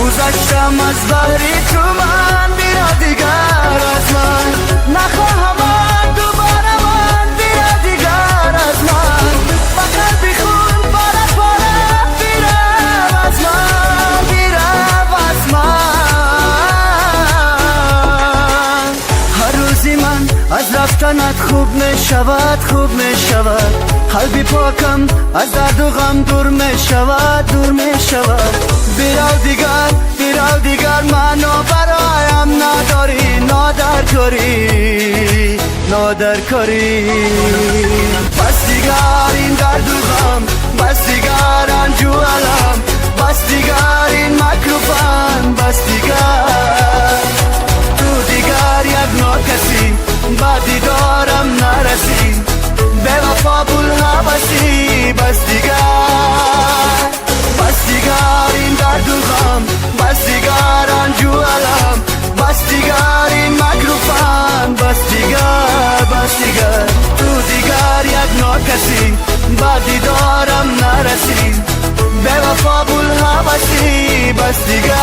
گذشتم از بحری تو من، بیا دیگر از من. نخواهم دوباره من، بیا دیگر از من. فقط بی خون پاره پاره بیرم از من، بیرم از من. هر روزی من از رفتنت خوب می شود، خوب می شود. قلبی پاکم از درد و غم دور می شود، دور می شود. بیرو دیگر، بیرو دیگر، منو برایم نداری، نادر کاری، نادر کاری. بس دیگر این درد و غم، بس دیگر انجو علم، بس دیگر این مکروفن، بس دیگر تو دیگر یک ناکسی، با دیدارم نرسی، به وفا بولهوسی. بس دیگر، بس دیگر این درد و غم، بس دیگر انجو علم، بس دیگر این مکروفن، بس دیگر، بس دیگر تو دیگر یک ناکسی، با دیدارم نرسی، به وفا بولهوسی. بس دیگر.